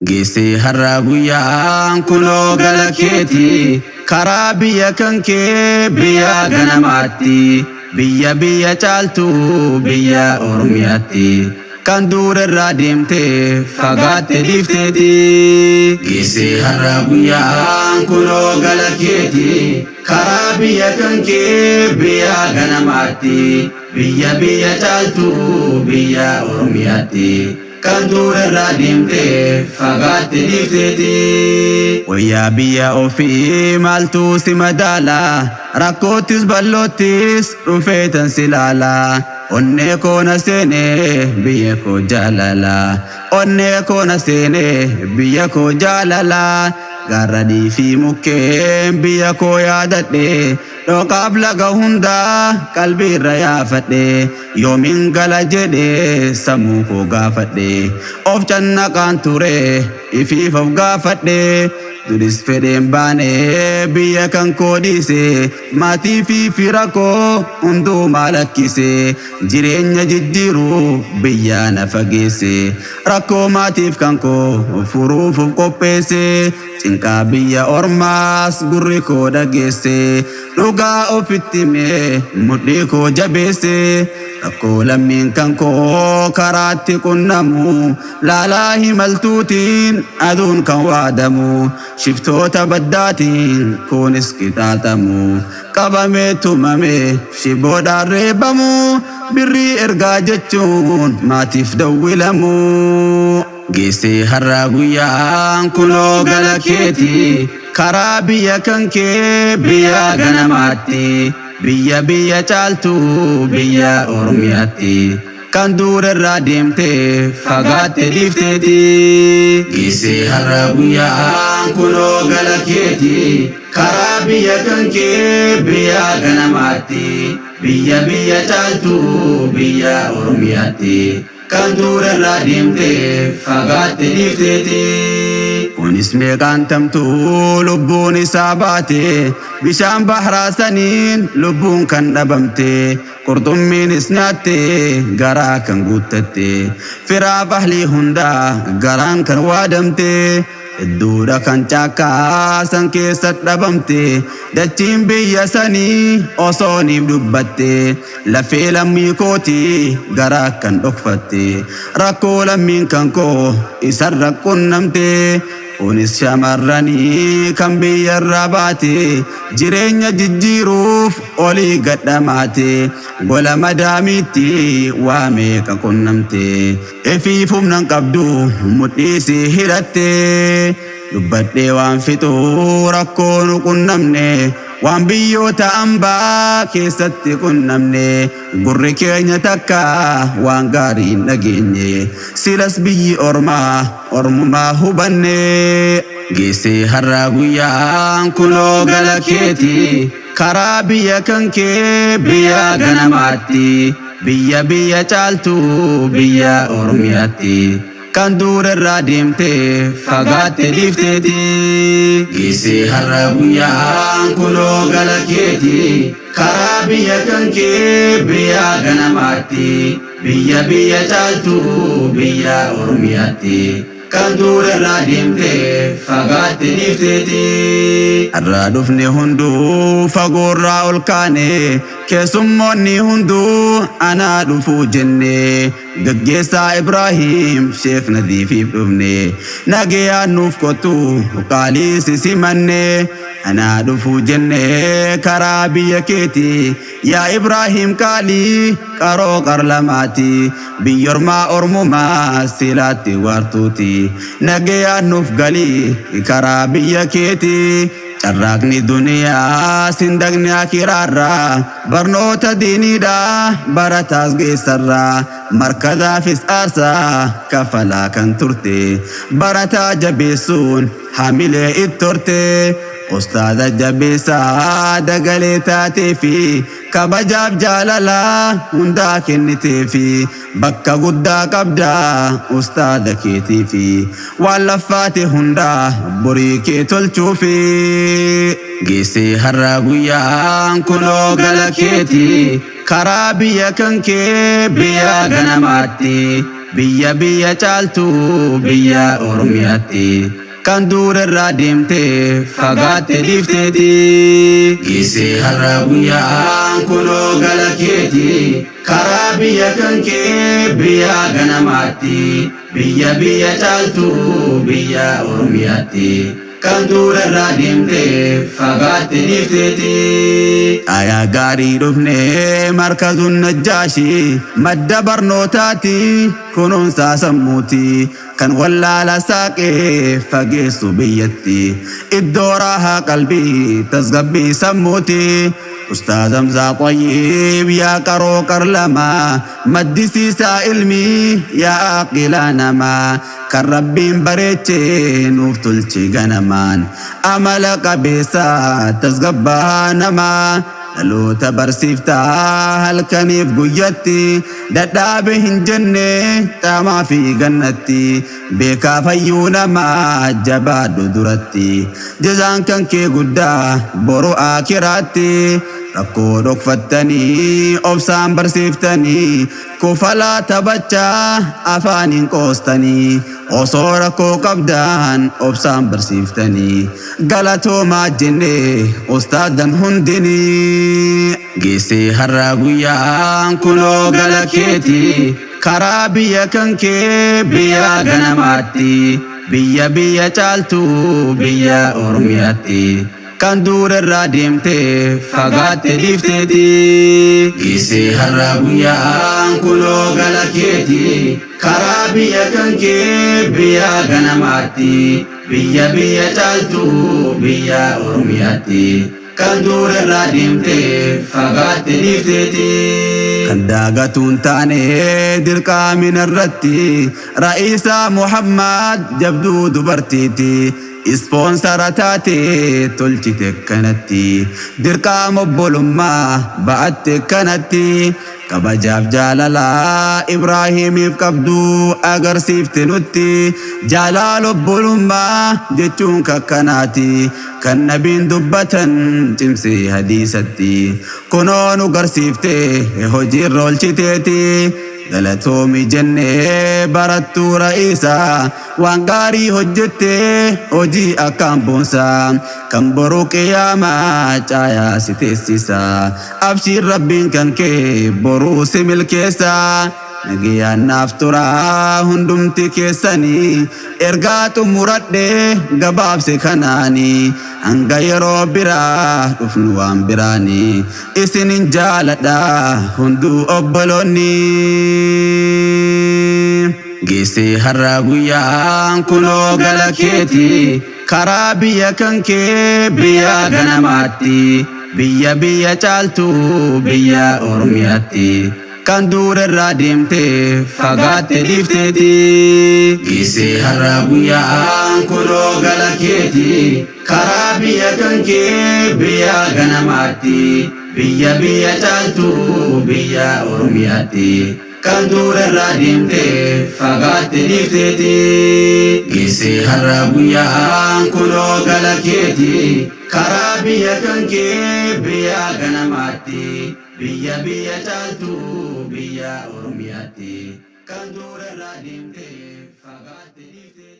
Geesse har'a guyyaan kunoo gala keeti karaa biyya kan kee biyya ganamaatti biyya caaltu biyya Oromiyaatti kan duurarraa deemtee fagaatte dhiifteeti. Geesse har'a guyyaan kunoo gala keeti karaa biyya kan kee biyya ganamaatti biyya caaltu biyya Oromiyaatti kan duurarraa deemtee fagaatte dhiifteeti. Wayyaa biyya ofii maaltu si madaala rakkoottis bal'oottis dhufeetan si laala. Onnee koona seenee biyya koo jaalala. Onnee koona seenee biyya koo jaalala. Gaarradii fi mukkeen biyya koo yaadadhe dhooqaaf laga hundaa qalbiirra yaafadhe yoomin gala jedhe sammuu koo gaafadhe of cannaqaan ture ifiif of gaafadhe duris fedheen baane biyya kan koo dhiise maatii fi fira koo hunduu maalakkise jireenya jijjiiru biyya na fageesse rakkoo maatiif kan koo furuuf of qopheesse cinqaa biyya ormaas gurri koo dhageesse dhugaa ofitti mee mudhii koo jabeesse rakkoo lammiin kan koo karaatti qunnamu laalaa himaltuutiin aduun kan waadamu shiftoota baddaatiin kunis qixaaxamu qabamee tumame shiboodhaan reebamu birrii ergaa jechuun maatiif dawwilamu. Geesse har'a guyyaan kunoo gala keeti karaa biyya kan kee biyya ganamaatti biyya caaltu biyya Oromiyaatti kan duurarraa deemtee fagaatte dhiifteeti. Geesse har'a guyyaan kunoo gala keeti karaa biyya kan kee biyya ganamaatti biyya caaltu biyya Oromiyaatti kan duurarraa deemtee fagaatte dhiifteeti. Kunis meeqaan tamtuu lubbuun isaa baate bishaan bahraa saniin lubbuun kan dhabamte qurxummiinis nyaatte garaa kan guuttatte firaaf ahlii hundaa garaan kan waadamte hedduudha kan caakkaa san keessa dhabamte dachiin biyya sanii osooniif dubbatte lafee lammii kooti garaa kan dhokfatte rakkoo lammiin kan koo isarra qunnamte. Kunis shamarranii kan biyyarraa baate jireenya jijjiiruuf olii gadhamaate gola madaamiitti waa meeqa qunnamte ifiif humnan qabdu mudhiisi hidhatte dubbadhee waan fixuu rakkoo nu qunnamne waan biyyoota ambaa keessatti qunnamne gurri keenya takka waan gaarii hin dhageenye silas biyyi ormumaa hubanne. Geesse har'a guyyaan kunoo gala keeti karaa biyya kan kee biyya ganamaatti biyya caaltu biyya Oromiyaatti kan duurarraa deemtee fagaatte dhiifteeti. Geesse har'a guyyaan kunoo gala keeti karaa biyya kan kee biyya ganamaatti biyya caaltu biyya Oromiyaatti kan duurarraa deemtee fagaatte dhiifteeti. Har'a dhufne hunduu fagoorraa ol kaane keessummoonni hunduu anaa dhufuu jenne gaggeessaa Ibraahim Sheek Nadiifiif dhufne nagayaan nuuf kottu qaalii simanne anaa dhufuu jenne karaa biyya keeti yaa Ibraahim qaalii qaroo qarlamaati biyyormaa ormumaa silaatti waartuuti nagayaan nuuf galii karaa biyya keeti. Carraaqni duniyaa sindaqni akiraarraa barnoota diiniidhaa barataas geessarraa markadaafis aarsaa kafalaa kan turte barataa jabeessuun hamilee ittorte ustaada jabeessaa dagalee taatee fi kabajaaf jaalalaa hundaa kennitee fi bakka guddaa qabdaa ustaada keetii fi waan laffaate hundaa borii kee tolchuufi. Geesse har'a guyyaan kunoo gala keeti karaa biyya kan kee biyya ganamaatti biyya caaltu biyya Oromiyaatti kan dur irraa deemte fagaatte dhiifteeti. Geessee har'a guyyaan kunoo gala keeti karaa biyya kan kee biyya ganamaatti biyya caaltu biyya Oromiyaatti kan dur irraa deemte fagaatte dhiifteeti. Ayaa gaarii dhufne markazuun Najjaashi madda barnootaati kunuunsa sammuuti kan wallaala saaqee fageessu biyyatti iddoo raahaa qalbii tasgabbii sammuuti. Ustaaz Hamzaa Tayyib yaa qaroo qarlama maddisiisaa ilmi yaa aqilaa namaa kan rabbiin bareeche nuuf tolche ganamaan amala qabeessa tasgabbaa namaa dhaloota barsiiftaa halkaniif guyyatti dadhaabe hin jenne xaamaa fi gannatti beekaa fayyuu namaa jabaadhu duratti jazaan kan kee guddaa boru akiraatti rakkoo dhokfattanii obsaan barsiiftanii kufalaa taphachaa afaaniin qoostanii osoo rakkoo qabdaan obsaan barsiiftanii galatoomaa jenne ustaadan hundinii. Geessee har'a guyyaan kunoo gala keeti karaa biyya kan kee biyya ganamaatti biyya caaltu biyya Oromiyaatti kan dur irraa deemte fagaatte dhiifteeti. Geessee har'a guyyaan kunoo gala keeti karaa biyya kan kee biyya ganamaatti biyya caaltu biyya Oromiyaatti kan dur irraa deemte fagaatte dhiifteeti. Kan daagatuun taane dirqaamin irratti Ra'iisaa Muhammad jabduu dubartiiti ispoonsara taate tolchite kanatti dirqaama obbolummaa ba'atte kanatti kabajaaf jaalalaa Ibraahimiif qabdu agarsiifte nutti jaalala obbolummaa jechuun kakkanaati kan nabiin dubbatan cimsee hadiisatti kunoo nu garsiifte hojiirra oolchiteeti. galatoomi jennee barattuu Ra'iisaa waan gaarii hojjette hojii akkaan boonsaa kan boruu qiyaamaa caayaa si teessisaa abshiin rabbiin kan kee boruu si milkeessaa nagayaan naaf turaa hundumti keessanii ergaa xumuradhee gabaabse kanaanii hanga yeroo biraa dhufnu waan biraanii isinin jaaladha hunduu obboloonni. Geessee har'a guyyaan kunoo gala keeti karaa biyya kan kee biyya ganamaatti biyya caaltu biyya Oromiyaatti kan dur irraa deemte fagaatte dhiifteeti. Geessee har'a guyyaan kunoo gala keeti karaa biyya kan kee biyya ganamaatti biyya caaltu biyya Oromiyaatti kan dur irraa deemte fagaatte dhiifteeti. Geessee har'a guyyaan kunoo gala keeti karaa biyya kan kee biyya ganamaatti biyya caaltu biyya Oromiyaatti kan dur irraa deemte fagaatte dhiifteeti.